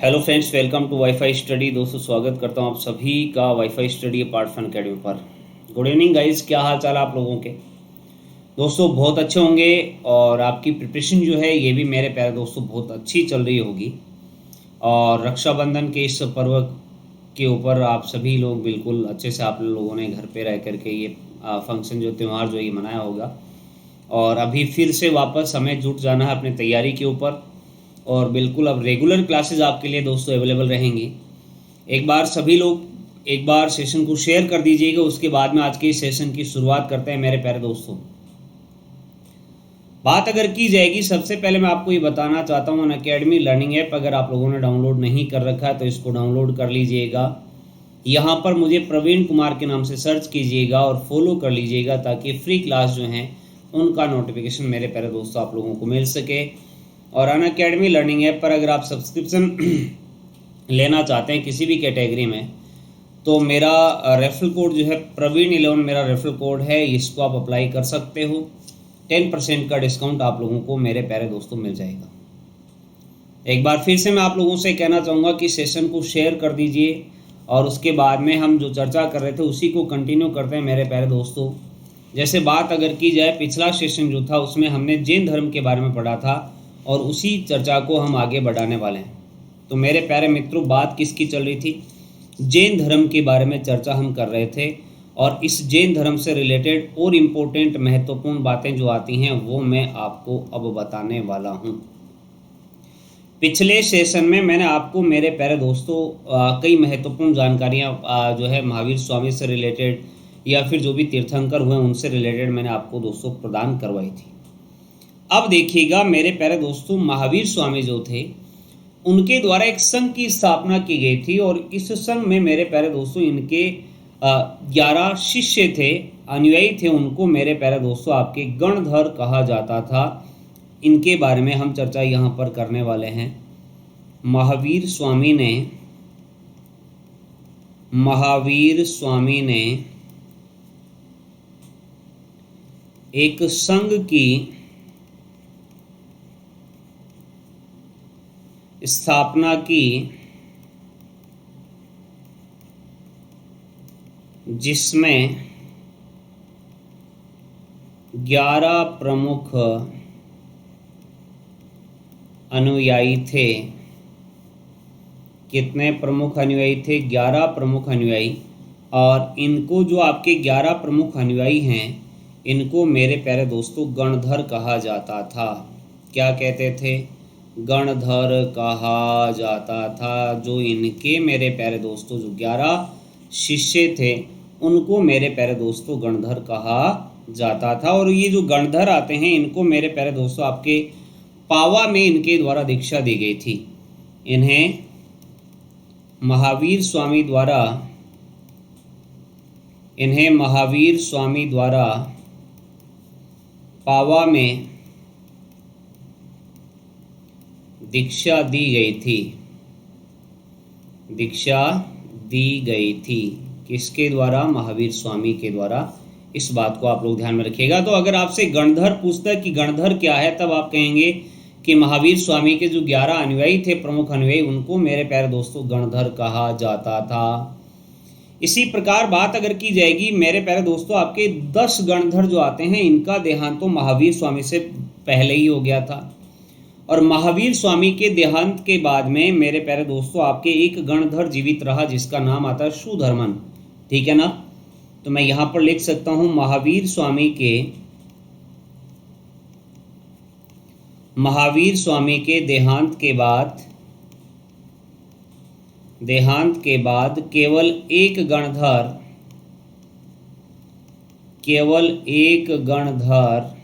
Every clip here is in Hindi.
Hello friends, welcome to wifi study. दोस्तों, स्वागत करता हूं आप सभी का wifi study part fun academy पर। गुड इवनिंग गाइस, क्या हाल चाल आप लोगों के। दोस्तों बहुत अच्छे होंगे और आपकी प्रिपरेशन जो है ये भी मेरे प्यारे दोस्तों बहुत अच्छी चल रही होगी। और रक्षाबंधन के इस पर्व के ऊपर आप सभी लोग बिल्कुल अच्छे से आप लोगों ने घर पे रह करके ये फंक्शन जो त्यौहार जो ये मनाया होगा। और अभी फिर से वापस हमें जुट जाना है अपनी तैयारी के ऊपर। और बिल्कुल अब रेगुलर क्लासेस आपके लिए दोस्तों अवेलेबल रहेंगी। एक बार सभी लोग एक बार सेशन को शेयर कर दीजिएगा, उसके बाद में आज के इस सेशन की शुरुआत करते हैं मेरे प्यारे दोस्तों। बात अगर की जाएगी, सबसे पहले मैं आपको ये बताना चाहता हूँ अनअकैडमी लर्निंग ऐप अगर आप लोगों ने डाउनलोड नहीं कर रखा है तो इसको डाउनलोड कर लीजिएगा। यहाँ पर मुझे प्रवीण कुमार के नाम से सर्च कीजिएगा और फॉलो कर लीजिएगा ताकि फ्री क्लास जो हैं उनका नोटिफिकेशन मेरे प्यारे दोस्तों आप लोगों को मिल सके। और अनअकैडमी लर्निंग ऐप पर अगर आप सब्सक्रिप्शन लेना चाहते हैं किसी भी कैटेगरी में तो मेरा रेफरल कोड जो है प्रवीण11 मेरा रेफरल कोड है, इसको आप अप्लाई कर सकते हो। 10% का डिस्काउंट आप लोगों को मेरे प्यारे दोस्तों मिल जाएगा। एक बार फिर से मैं आप लोगों से कहना चाहूँगा कि सेशन को शेयर कर दीजिए और उसके बाद में हम जो चर्चा कर रहे थे उसी को कंटिन्यू करते हैं मेरे प्यारे दोस्तों। जैसे बात अगर की जाए, पिछला सेशन जो था उसमें हमने जैन धर्म के बारे में पढ़ा था और उसी चर्चा को हम आगे बढ़ाने वाले हैं। तो मेरे प्यारे मित्रों, बात किसकी चल रही थी? जैन धर्म के बारे में चर्चा हम कर रहे थे और इस जैन धर्म से रिलेटेड और इम्पोर्टेंट महत्वपूर्ण बातें जो आती हैं वो मैं आपको अब बताने वाला हूँ। पिछले सेशन में मैंने आपको मेरे प्यारे दोस्तों कई महत्वपूर्ण जानकारियाँ जो है महावीर स्वामी से रिलेटेड या फिर जो भी तीर्थंकर हुए उनसे रिलेटेड मैंने आपको दोस्तों प्रदान करवाई थी। अब देखिएगा मेरे प्यारे दोस्तों, महावीर स्वामी जो थे उनके द्वारा एक संघ की स्थापना की गई थी और इस संघ में मेरे प्यारे दोस्तों इनके 11 शिष्य थे, अनुयायी थे। उनको मेरे प्यारे दोस्तों आपके गणधर कहा जाता था। इनके बारे में हम चर्चा यहाँ पर करने वाले हैं। महावीर स्वामी ने एक संघ की स्थापना की जिसमें 11 प्रमुख अनुयायी थे। कितने प्रमुख अनुयायी थे? 11 प्रमुख अनुयायी। और इनको जो आपके 11 प्रमुख अनुयायी हैं इनको मेरे प्यारे दोस्तों गणधर कहा जाता था। क्या कहते थे? गणधर कहा जाता था। जो इनके मेरे प्यारे दोस्तों जो 11 शिष्य थे उनको मेरे प्यारे दोस्तों गणधर कहा जाता था। और ये जो गणधर आते हैं इनको मेरे प्यारे दोस्तों आपके पावा में इनके द्वारा दीक्षा दी गई थी। इन्हें महावीर स्वामी द्वारा पावा में दीक्षा दी गई थी। किसके द्वारा? महावीर स्वामी के द्वारा। इस बात को आप लोग ध्यान में रखिएगा। तो अगर आपसे गणधर पूछता है कि गणधर क्या है तब आप कहेंगे कि महावीर स्वामी के जो 11 अनुयायी थे, प्रमुख अनुयायी, उनको मेरे प्यारे दोस्तों गणधर कहा जाता था। इसी प्रकार बात अगर की जाएगी मेरे प्यारे दोस्तों, आपके 10 गणधर जो आते हैं इनका देहांत तो महावीर स्वामी से पहले ही हो गया था। और महावीर स्वामी के देहांत के बाद में मेरे प्यारे दोस्तों आपके एक गणधर जीवित रहा जिसका नाम आता है सुधर्मन। ठीक है ना? तो मैं यहाँ पर लिख सकता हूँ महावीर स्वामी के देहांत के बाद केवल एक गणधर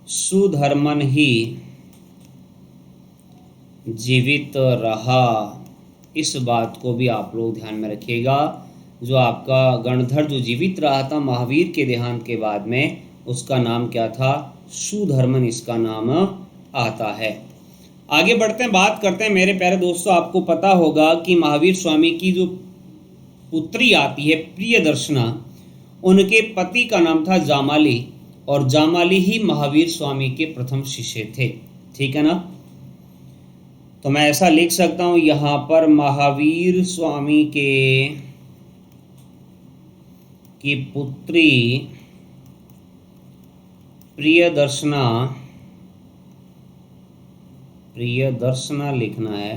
सुधर्मन ही जीवित रहा। इस बात को भी आप लोग ध्यान में रखिएगा। जो आपका गणधर जो जीवित रहा था महावीर के देहांत के बाद में उसका नाम क्या था? सुधर्मन इसका नाम आता है। आगे बढ़ते हैं, बात करते हैं मेरे प्यारे दोस्तों। आपको पता होगा कि महावीर स्वामी की जो पुत्री आती है प्रियदर्शना, उनके पति का नाम था जामाली और जामाली ही महावीर स्वामी के प्रथम शिष्य थे। ठीक है ना? तो मैं ऐसा लिख सकता हूँ यहाँ पर महावीर स्वामी की पुत्री प्रियदर्शना लिखना है,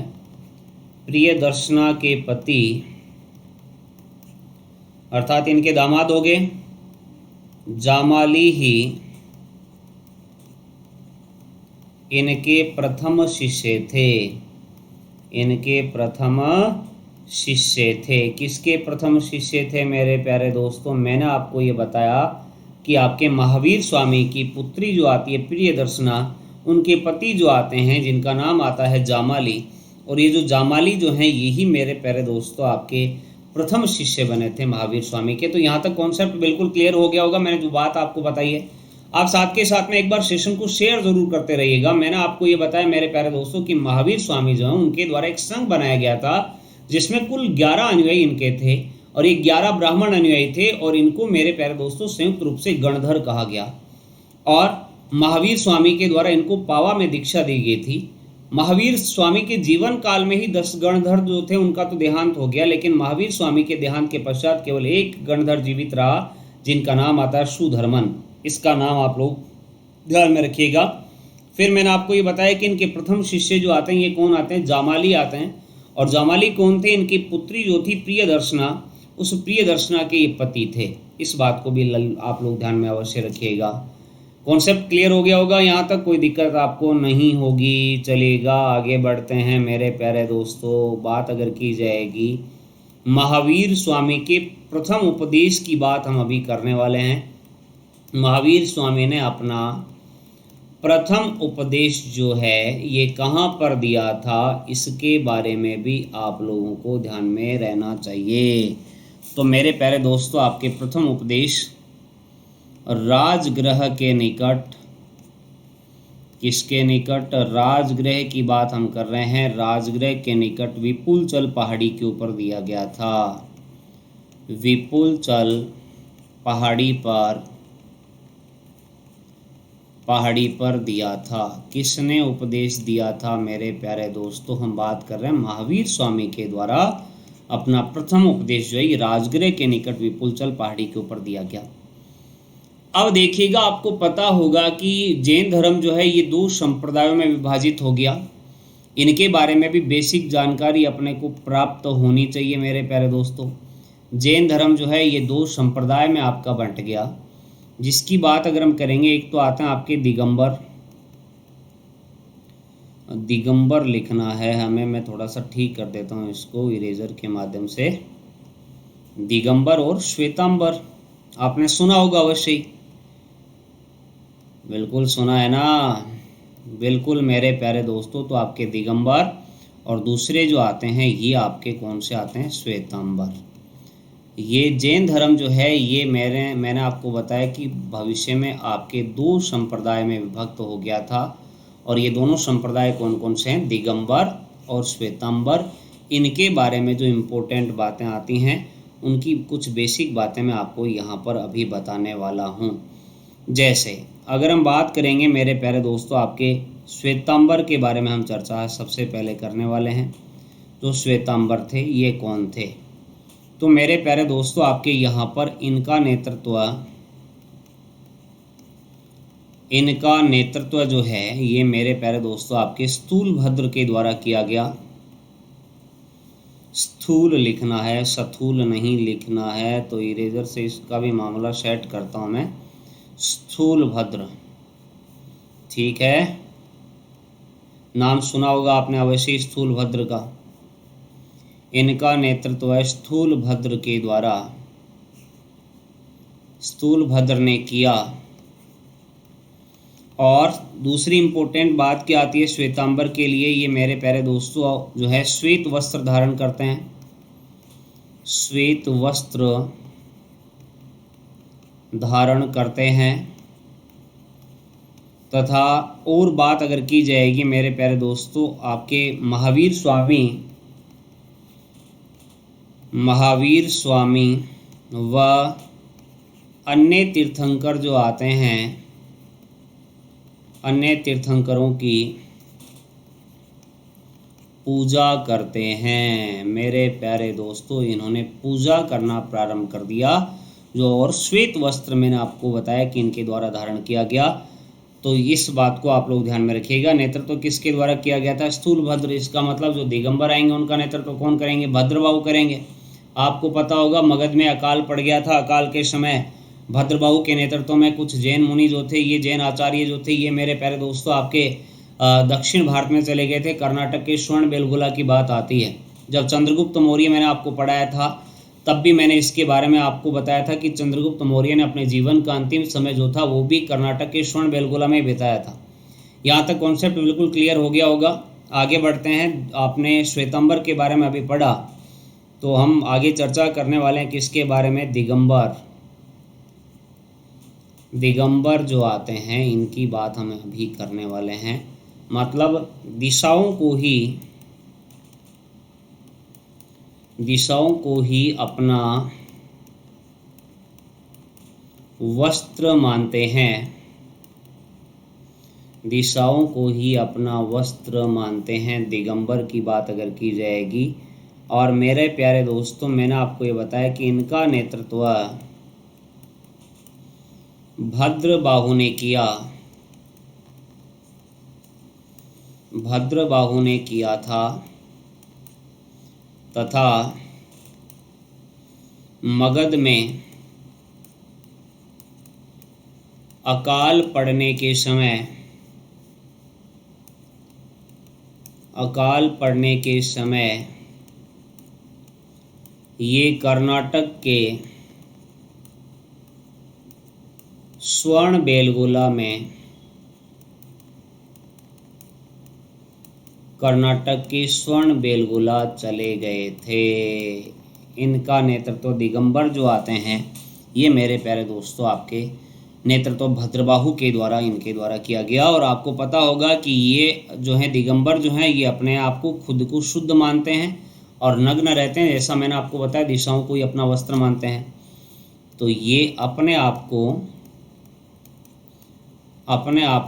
प्रियदर्शना के पति अर्थात इनके दामाद हो गए जामाली ही इनके प्रथम शिष्य थे। इनके प्रथम शिष्य थे। किसके प्रथम शिष्य थे मेरे प्यारे दोस्तों? मैंने आपको ये बताया कि आपके महावीर स्वामी की पुत्री जो आती है प्रियदर्शना, उनके पति जो आते हैं जिनका नाम आता है जामाली, और ये जो जामाली जो हैं यही मेरे प्यारे दोस्तों आपके प्रथम शिष्य बने थे महावीर स्वामी के। तो यहाँ तक कॉन्सेप्ट बिल्कुल क्लियर हो गया होगा मैंने जो बात आपको बताई है। आप साथ के साथ में एक बार सेशन को शेयर जरूर करते रहिएगा। मैंने आपको ये बताया मेरे प्यारे दोस्तों कि महावीर स्वामी जो है उनके द्वारा एक संघ बनाया गया था जिसमें कुल 11 अनुयायी इनके थे और ये 11 ब्राह्मण अनुयायी थे, और इनको मेरे प्यारे दोस्तों संयुक्त रूप से गणधर कहा गया। और महावीर स्वामी के द्वारा इनको पावा में दीक्षा दी गई थी। महावीर स्वामी के जीवन काल में ही 10 गणधर जो थे उनका तो देहांत हो गया, लेकिन महावीर स्वामी के देहांत के पश्चात केवल एक गणधर जीवित रहा जिनका नाम आता है सुधर्मन। इसका नाम आप लोग ध्यान में रखिएगा। फिर मैंने आपको ये बताया कि इनके प्रथम शिष्य जो आते हैं ये कौन आते हैं? जामाली आते हैं। और जामाली कौन थे? इनकी पुत्री जो थी प्रियदर्शना, उस प्रियदर्शना के ये पति थे। इस बात को भी आप लोग ध्यान में अवश्य रखिएगा। कॉन्सेप्ट क्लियर हो गया होगा, यहाँ तक कोई दिक्कत आपको नहीं होगी। चलिएगा आगे बढ़ते हैं मेरे प्यारे दोस्तों। बात अगर की जाएगी महावीर स्वामी के प्रथम उपदेश की बात हम अभी करने वाले हैं। महावीर स्वामी ने अपना प्रथम उपदेश जो है ये कहाँ पर दिया था, इसके बारे में भी आप लोगों को ध्यान में रहना चाहिए। तो मेरे प्यारे दोस्तों आपके प्रथम उपदेश राजगृह के निकट, किसके निकट? राजगृह की बात हम कर रहे हैं। राजगृह के निकट विपुलचल पहाड़ी के ऊपर दिया गया था। विपुलचल पहाड़ी पर दिया था। किसने उपदेश दिया था मेरे प्यारे दोस्तों? हम बात कर रहे हैं महावीर स्वामी के द्वारा अपना प्रथम उपदेश जो है राजगृह के निकट विपुलचल पहाड़ी के ऊपर दिया गया। अब देखिएगा, आपको पता होगा कि जैन धर्म जो है ये 2 संप्रदायों में विभाजित हो गया। इनके बारे में भी बेसिक जानकारी अपने को प्राप्त होनी चाहिए मेरे प्यारे दोस्तों। जैन धर्म जो है ये 2 संप्रदाय में आपका बंट गया, जिसकी बात अगर हम करेंगे, एक तो आते हैं आपके दिगंबर लिखना है हमें। मैं थोड़ा सा ठीक कर देता हूँ इसको इरेजर के माध्यम से। दिगंबर और श्वेतांबर आपने सुना होगा अवश्य ही, बिल्कुल सुना है ना? बिल्कुल मेरे प्यारे दोस्तों। तो आपके दिगंबर और दूसरे जो आते हैं ये आपके कौन से आते हैं? श्वेतांबर। ये जैन धर्म जो है ये मैंने आपको बताया कि भविष्य में आपके 2 संप्रदाय में विभक्त हो गया था, और ये दोनों संप्रदाय कौन कौन से हैं? दिगंबर और श्वेतांबर। इनके बारे में जो इम्पोर्टेंट बातें आती हैं उनकी कुछ बेसिक बातें मैं आपको यहाँ पर अभी बताने वाला हूँ। जैसे अगर हम बात करेंगे मेरे प्यारे दोस्तों आपके श्वेतांबर के बारे में हम चर्चा सबसे पहले करने वाले हैं। जो श्वेतांबर थे ये कौन थे? तो मेरे प्यारे दोस्तों आपके यहाँ पर इनका नेतृत्व जो है ये मेरे प्यारे दोस्तों आपके स्थूलभद्र के द्वारा किया गया। स्थूल लिखना है, स्थूल नहीं लिखना है, तो इरेजर से इसका भी मामला सेट करता हूँ मैं। स्थूलभद्र, ठीक है, नाम सुना होगा आपने अवश्य स्थूलभद्र का। इनका नेतृत्व है स्थूलभद्र के द्वारा, स्थूलभद्र ने किया। और दूसरी इम्पोर्टेंट बात क्या आती है श्वेतांबर के लिए? ये मेरे प्यारे दोस्तों जो है श्वेत वस्त्र धारण करते हैं। श्वेत वस्त्र धारण करते हैं। तथा और बात अगर की जाएगी मेरे प्यारे दोस्तों आपके महावीर स्वामी व अन्य तीर्थंकर जो आते हैं, अन्य तीर्थंकरों की पूजा करते हैं। मेरे प्यारे दोस्तों, इन्होंने पूजा करना प्रारंभ कर दिया। जो और श्वेत वस्त्र मैंने आपको बताया कि इनके द्वारा धारण किया गया, तो इस बात को आप लोग ध्यान में रखिएगा। नेतृत्व किसके द्वारा किया गया था? स्थूलभद्र। इसका मतलब जो दिगंबर आएंगे उनका नेतृत्व कौन करेंगे? भद्रबाहु करेंगे। आपको पता होगा मगध में अकाल पड़ गया था। अकाल के समय भद्रबाहु के नेतृत्व में कुछ जैन मुनि जो थे, ये जैन आचार्य जो थे, ये मेरे प्यारे दोस्तों आपके दक्षिण भारत में चले गए थे। कर्नाटक के स्वर्ण बेलगोला की बात आती है। जब चंद्रगुप्त मौर्य मैंने आपको पढ़ाया था, तब भी मैंने इसके बारे में आपको बताया था कि चंद्रगुप्त मौर्य ने अपने जीवन का अंतिम समय जो था वो भी कर्नाटक के स्वर्ण बेलगोला में बिताया था। यहाँ तक कॉन्सेप्ट बिल्कुल क्लियर हो गया होगा। आगे बढ़ते हैं। आपने श्वेतंबर के बारे में अभी पढ़ा, तो हम आगे चर्चा करने वाले हैं किसके बारे में? दिगंबर। दिगंबर जो आते हैं इनकी बात हम अभी करने वाले हैं। मतलब दिशाओं को ही अपना वस्त्र मानते हैं। दिशाओं को ही अपना वस्त्र मानते हैं, दिगंबर की बात अगर की जाएगी। और मेरे प्यारे दोस्तों, मैंने आपको ये बताया कि इनका नेतृत्व भद्रबाहु ने किया। भद्रबाहु ने किया था तथा मगध में अकाल पड़ने के समय ये कर्नाटक के स्वर्ण बेलगोला में चले गए थे। इनका नेतृत्व दिगंबर जो आते हैं, ये मेरे प्यारे दोस्तों आपके नेतृत्व भद्रबाहु के द्वारा इनके द्वारा किया गया। और आपको पता होगा कि ये जो है दिगंबर जो है, ये अपने आप को खुद को शुद्ध मानते हैं और नग्न रहते हैं। जैसा मैंने आपको बताया, दिशाओं को ही अपना वस्त्र मानते हैं। तो ये अपने आप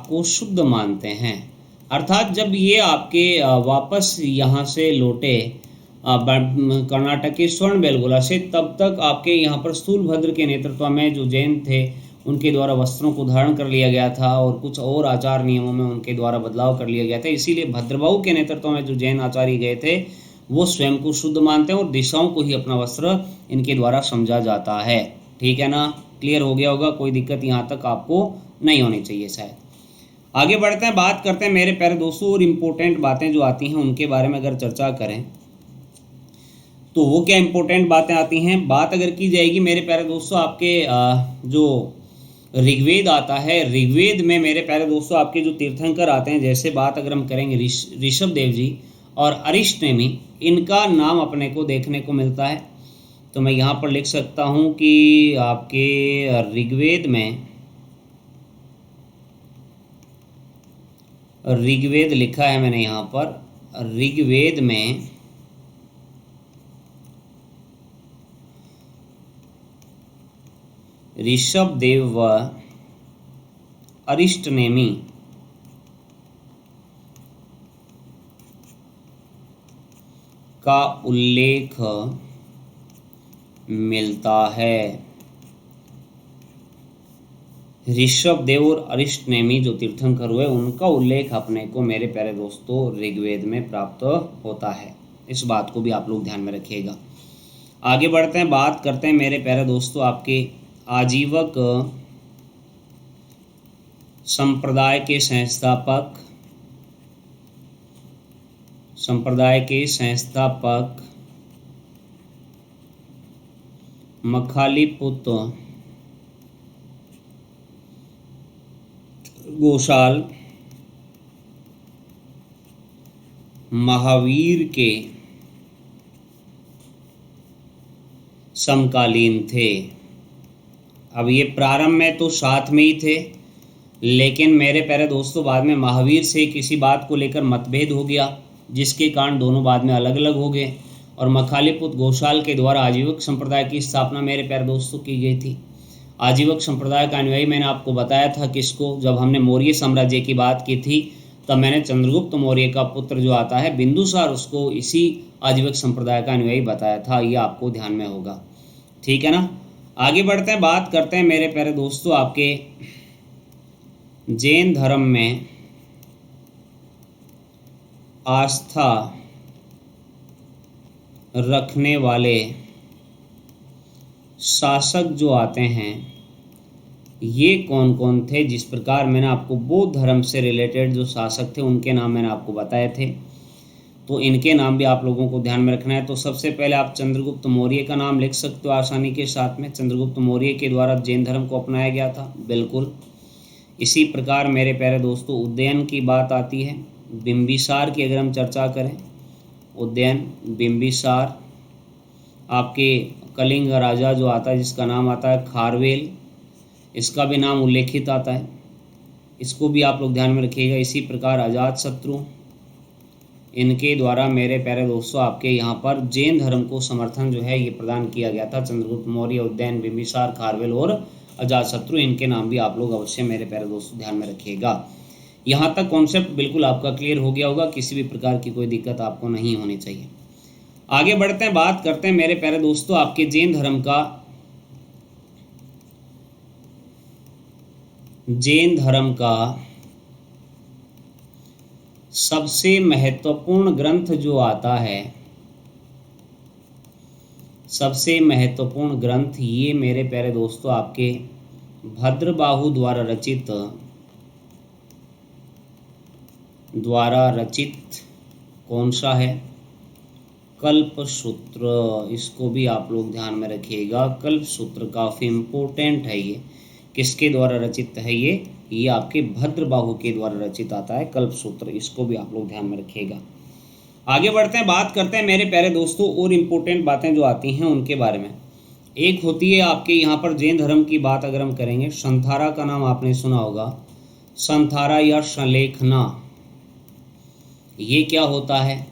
को शुद्ध मानते हैं। अर्थात जब ये आपके वापस यहाँ से लौटे कर्नाटक के स्वर्ण बेलगोला से, तब तक आपके यहाँ पर स्थूलभद्र के नेतृत्व में जो जैन थे उनके द्वारा वस्त्रों को धारण कर लिया गया था और कुछ और आचार नियमों में उनके द्वारा बदलाव कर लिया गया था। इसीलिए भद्रबाहु के नेतृत्व में जो जैन आचार्य गए थे वो स्वयं को शुद्ध मानते हैं और दिशाओं को ही अपना वस्त्र इनके द्वारा समझा जाता है। ठीक है ना? क्लियर हो गया होगा। कोई दिक्कत यहाँ तक आपको नहीं होनी चाहिए शायद। आगे बढ़ते हैं, बात करते हैं मेरे प्यारे दोस्तों। और इम्पोर्टेंट बातें जो आती हैं उनके बारे में अगर चर्चा करें तो वो क्या इम्पोर्टेंट बातें आती हैं? बात अगर की जाएगी मेरे प्यारे दोस्तों, आपके जो ऋग्वेद आता है, ऋग्वेद में मेरे प्यारे दोस्तों आपके जो तीर्थंकर आते हैं, जैसे बात अगर हम करेंगे ऋषभ देव जी और अरिष्टनेमि, इनका नाम अपने को देखने को मिलता है। तो मैं यहाँ पर लिख सकता हूँ कि आपके ऋग्वेद लिखा है मैंने यहाँ पर। ऋग्वेद में ऋषभ देव व अरिष्टनेमि का उल्लेख मिलता है। ऋषभ देव और अरिष्टनेमि जो तीर्थंकर हुए, उनका उल्लेख अपने को मेरे प्यारे दोस्तों ऋग्वेद में प्राप्त होता है। इस बात को भी आप लोग ध्यान में रखिएगा। आगे बढ़ते हैं, बात करते हैं मेरे प्यारे दोस्तों आपके आजीवक संप्रदाय के संस्थापक मखालीपुत्र गोशाल महावीर के समकालीन थे। अब ये प्रारंभ में तो साथ में ही थे, लेकिन मेरे प्यारे दोस्तों बाद में महावीर से किसी बात को लेकर मतभेद हो गया, जिसके कारण दोनों बाद में अलग अलग हो गए और मखालीपुत्र गोशाल के द्वारा आजीवक संप्रदाय की स्थापना मेरे प्यारे दोस्तों की गई थी। आजीवक संप्रदाय का अनुयायी मैंने आपको बताया था किसको, जब हमने मौर्य साम्राज्य की बात की थी, तब मैंने चंद्रगुप्त मौर्य का पुत्र जो आता है बिंदुसार, उसको इसी आजीवक संप्रदाय का अनुयायी बताया था। ये आपको ध्यान में होगा, ठीक है ना। आगे बढ़ते हैं, बात करते हैं मेरे प्यारे दोस्तों आपके जैन धर्म में आस्था रखने वाले शासक जो आते हैं ये कौन कौन थे। जिस प्रकार मैंने आपको बौद्ध धर्म से रिलेटेड जो शासक थे उनके नाम मैंने आपको बताए थे, तो इनके नाम भी आप लोगों को ध्यान में रखना है। तो सबसे पहले आप चंद्रगुप्त मौर्य का नाम लिख सकते हो आसानी के साथ में। चंद्रगुप्त मौर्य के द्वारा जैन धर्म को अपनाया गया था, बिल्कुल। इसी प्रकार मेरे प्यारे दोस्तों उदयन की बात आती है। बिंबिसार की अगर हम चर्चा करें, उदयन, बिंबिसार, आपके कलिंग राजा जो आता है जिसका नाम आता है खारवेल, इसका भी नाम उल्लेखित आता है, इसको भी आप लोग ध्यान में रखिएगा। इसी प्रकार अजातशत्रु, इनके द्वारा मेरे प्यारे दोस्तों आपके यहाँ पर जैन धर्म को समर्थन जो है ये प्रदान किया गया था। चंद्रगुप्त मौर्य, उदयन, बिंबिसार, खारवेल और अजातशत्रु, इनके नाम भी आप लोग अवश्य मेरे प्यारे दोस्तों ध्यान में रखिएगा। यहाँ तक कॉन्सेप्ट बिल्कुल आपका क्लियर हो गया होगा, किसी भी प्रकार की कोई दिक्कत आपको नहीं होनी चाहिए। आगे बढ़ते हैं, बात करते हैं मेरे प्यारे दोस्तों आपके जैन धर्म का सबसे महत्वपूर्ण ग्रंथ जो आता है, सबसे महत्वपूर्ण ग्रंथ ये मेरे प्यारे दोस्तों आपके भद्रबाहु द्वारा रचित कौन सा है, कल्पसूत्र। इसको भी आप लोग ध्यान में रखिएगा। कल्पसूत्र काफ़ी इम्पोर्टेंट है। ये किसके द्वारा रचित है, ये आपके भद्रबाहु के द्वारा रचित आता है कल्पसूत्र, इसको भी आप लोग ध्यान में रखिएगा। आगे बढ़ते हैं, बात करते हैं मेरे प्यारे दोस्तों और इम्पोर्टेंट बातें जो आती हैं उनके बारे में। एक होती है आपके यहाँ पर जैन धर्म की बात अगर हम करेंगे, संथारा का नाम आपने सुना होगा। संथारा या संलेखना, ये क्या होता है,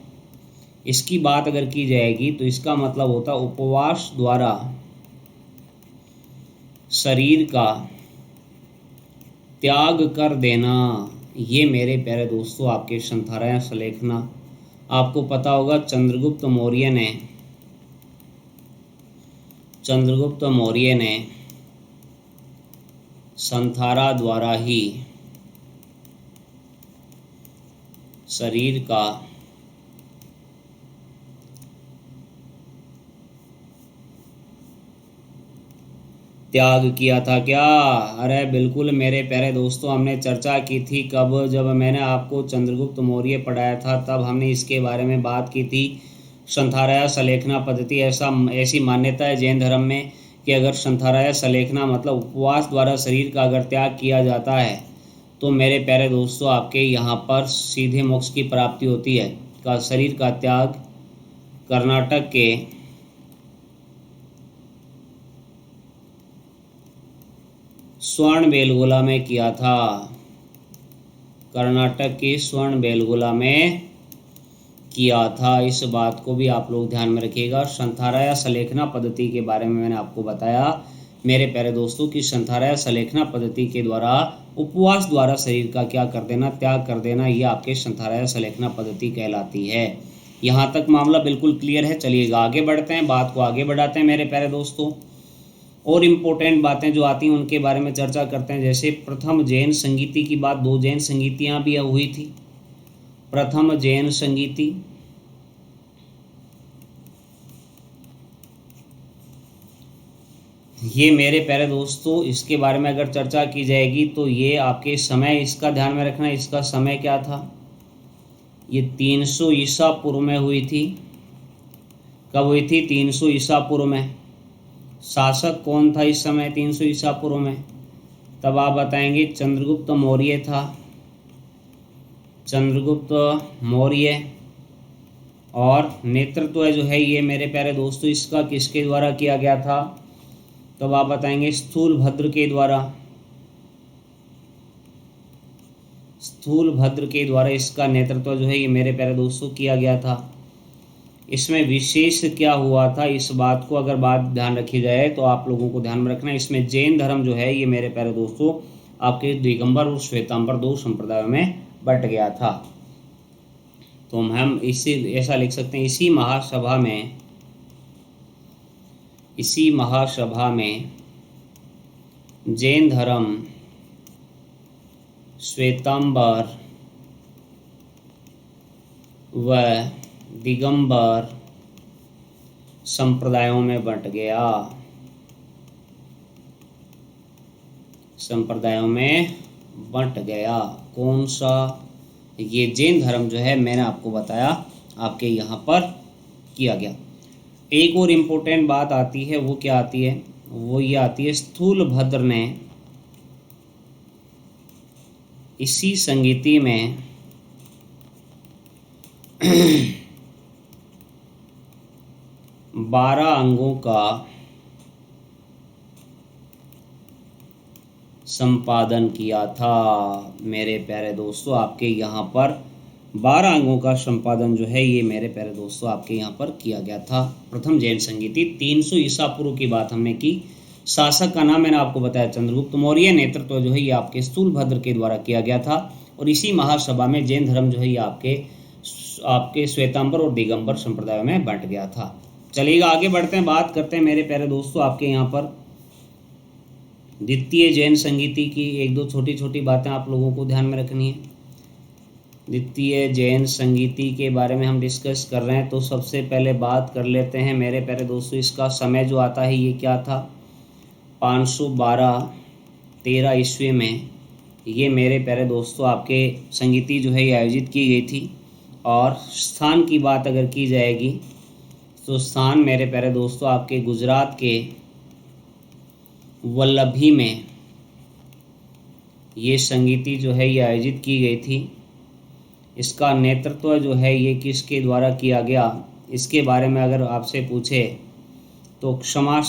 इसकी बात अगर की जाएगी तो इसका मतलब होता है उपवास द्वारा शरीर का त्याग कर देना। ये मेरे प्यारे दोस्तों आपके संथारा या संलेखना। आपको पता होगा चंद्रगुप्त मौर्य ने संथारा द्वारा ही शरीर का त्याग किया था क्या। अरे बिल्कुल मेरे प्यारे दोस्तों, हमने चर्चा की थी कब, जब मैंने आपको चंद्रगुप्त मौर्य पढ़ाया था तब हमने इसके बारे में बात की थी। संथारा या संलेखना पद्धति, ऐसी मान्यता है जैन धर्म में कि अगर संथारा या संलेखना मतलब उपवास द्वारा शरीर का अगर त्याग किया जाता है तो मेरे प्यारे दोस्तों आपके यहाँ पर सीधे मोक्ष की प्राप्ति होती है। का शरीर का त्याग कर्नाटक के श्रवणबेलगोला में किया था। कर्नाटक के श्रवणबेलगोला में किया था। इस बात को भी आप लोग ध्यान में रखिएगा। संथारा या संलेखना पद्धति के बारे में मैंने आपको बताया मेरे प्यारे दोस्तों की संथारा या संलेखना पद्धति के द्वारा उपवास द्वारा शरीर का क्या कर देना, त्याग कर देना, ये आपके संथारा या संलेखना पद्धति कहलाती है। यहाँ तक मामला बिल्कुल क्लियर है। चलिएगा आगे बढ़ते हैं, बात को आगे बढ़ाते हैं मेरे प्यारे दोस्तों। और इम्पोर्टेंट बातें जो आती हैं उनके बारे में चर्चा करते हैं। जैसे प्रथम जैन संगीति की बात, 2 जैन संगीतियाँ भी हुई थी। प्रथम जैन संगीति, ये मेरे प्यारे दोस्तों इसके बारे में अगर चर्चा की जाएगी तो ये आपके समय, इसका ध्यान में रखना, इसका समय क्या था, ये 300 ईसा पूर्व में हुई थी। कब हुई थी? 300 ईसा पूर्व में। शासक कौन था इस समय 300 ईसा पूर्व में? तब आप बताएंगे चंद्रगुप्त मौर्य था। चंद्रगुप्त मौर्य। और नेतृत्व जो है ये मेरे प्यारे दोस्तों इसका किसके द्वारा किया गया था? तब आप बताएंगे स्थूलभद्र के द्वारा। स्थूलभद्र के द्वारा इसका नेतृत्व जो है ये मेरे प्यारे दोस्तों किया गया था। इसमें विशेष क्या हुआ था, इस बात को अगर बात ध्यान रखी जाए तो आप लोगों को ध्यान में रखना, इसमें जैन धर्म जो है ये मेरे प्यारे दोस्तों आपके दिगंबर और श्वेतांबर 2 संप्रदायों में बंट गया था। तो हम इसी ऐसा लिख सकते हैं, इसी महासभा में जैन धर्म श्वेतांबर व दिगंबर संप्रदायों में बंट गया, कौन सा? ये जैन धर्म जो है मैंने आपको बताया आपके यहाँ पर किया गया। एक और इम्पोर्टेंट बात आती है, वो क्या आती है? वो ये आती है, स्थूलभद्र ने इसी संगीति में 12 अंगों का संपादन किया था। मेरे प्यारे दोस्तों, आपके यहाँ पर 12 अंगों का संपादन जो है ये मेरे प्यारे दोस्तों आपके यहाँ पर किया गया था। प्रथम जैन संगीति 300 ईसा पूर्व की बात हमने की। शासक का नाम मैंने आपको बताया चंद्रगुप्त मौर्य। नेतृत्व जो है ये आपके स्थूलभद्र के द्वारा किया गया था। और इसी महासभा में जैन धर्म जो है ये आपके श्वेतांबर और दिगंबर संप्रदायों में बंट गया था। चलिएगा आगे बढ़ते हैं, बात करते हैं मेरे प्यारे दोस्तों आपके यहाँ पर द्वितीय जैन संगीति की। एक दो छोटी छोटी बातें आप लोगों को ध्यान में रखनी है। द्वितीय जैन संगीति के बारे में हम डिस्कस कर रहे हैं, तो सबसे पहले बात कर लेते हैं मेरे प्यारे दोस्तों, इसका समय जो आता है ये क्या था? 512-13 ईस्वी में ये मेरे प्यारे दोस्तों आपके संगीति जो है ये आयोजित की गई थी। और स्थान की बात अगर की जाएगी तो स्थान मेरे प्यारे दोस्तों आपके गुजरात के वल्लभी में ये संगीति जो है ये आयोजित की गई थी। इसका नेतृत्व जो है ये किसके द्वारा किया गया, इसके बारे में अगर आपसे पूछे तो क्षमा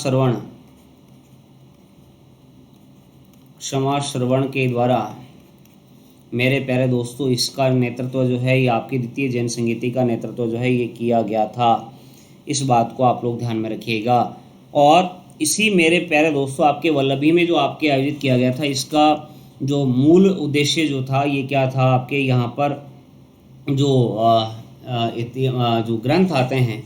श्रवण के द्वारा मेरे प्यारे दोस्तों इसका नेतृत्व जो है ये आपकी द्वितीय जैन संगीति का नेतृत्व जो है ये किया गया था। इस बात को आप लोग ध्यान में रखिएगा। और इसी मेरे प्यारे दोस्तों आपके वल्लभी में जो आपके आयोजित किया गया था, इसका जो मूल उद्देश्य जो था ये क्या था? आपके यहाँ पर जो ग्रंथ आते हैं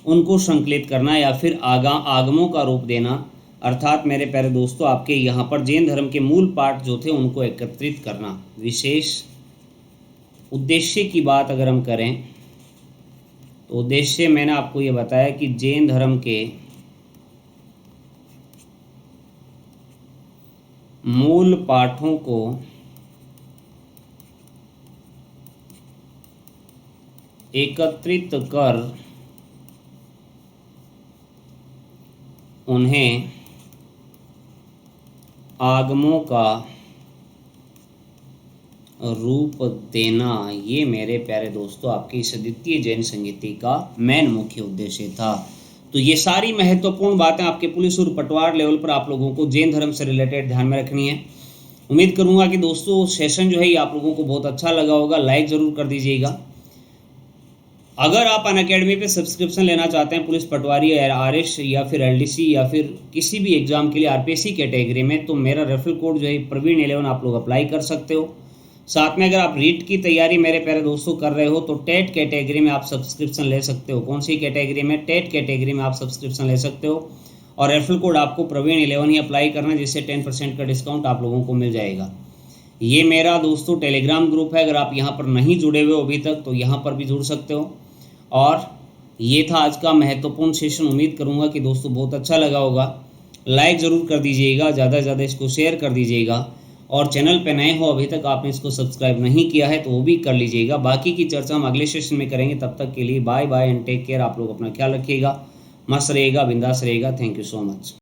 उनको संकलित करना या फिर आगमों का रूप देना, अर्थात मेरे प्यारे दोस्तों आपके यहाँ पर जैन धर्म के मूल पाठ जो थे उनको एकत्रित करना। विशेष उद्देश्य की बात अगर हम करें तो उद्देश्य मैंने आपको ये बताया कि जैन धर्म के मूल पाठों को एकत्रित कर उन्हें आगमों का रूप देना, ये मेरे प्यारे दोस्तों आपकी इस द्वितीय जैन संगीति का मेन मुख्य उद्देश्य था। तो ये सारी महत्वपूर्ण बातें आपके पुलिस और पटवार लेवल पर आप लोगों को जैन धर्म से रिलेटेड ध्यान में रखनी है। उम्मीद करूंगा कि दोस्तों सेशन जो है ये आप लोगों को बहुत अच्छा लगा होगा। लाइक ज़रूर कर दीजिएगा। अगर आप अनअकैडमी पे सब्सक्रिप्शन लेना चाहते हैं पुलिस पटवारी या आरएस या फिर एलडीसी या फिर किसी भी एग्जाम के लिए आरपीएससी कैटेगरी में, तो मेरा रेफरल कोड जो है प्रवीण11 आप लोग अप्लाई कर सकते हो। साथ में अगर आप रीट की तैयारी मेरे प्यारे दोस्तों कर रहे हो तो टेट कैटेगरी में आप सब्सक्रिप्शन ले सकते हो। कौन सी कैटेगरी में? टेट कैटेगरी में आप सब्सक्रिप्शन ले सकते हो। और रेफरल कोड आपको प्रवीण11 ही अप्लाई करना, जिससे 10% का डिस्काउंट आप लोगों को मिल जाएगा। ये मेरा दोस्तों टेलीग्राम ग्रुप है, अगर आप यहाँ पर नहीं जुड़े हुए हो अभी तक तो यहाँ पर भी जुड़ सकते हो। और ये था आज का महत्वपूर्ण सेशन। उम्मीद करूँगा कि दोस्तों बहुत अच्छा लगा होगा। लाइक ज़रूर कर दीजिएगा, ज़्यादा से ज़्यादा इसको शेयर कर दीजिएगा। और चैनल पे नए हो अभी तक आपने इसको सब्सक्राइब नहीं किया है तो वो भी कर लीजिएगा। बाकी की चर्चा हम अगले सेशन में करेंगे। तब तक के लिए bye bye and take care. आप लोग अपना ख्याल रखिएगा, मस्त रहिएगा, बिंदास रहिएगा। Thank you so much.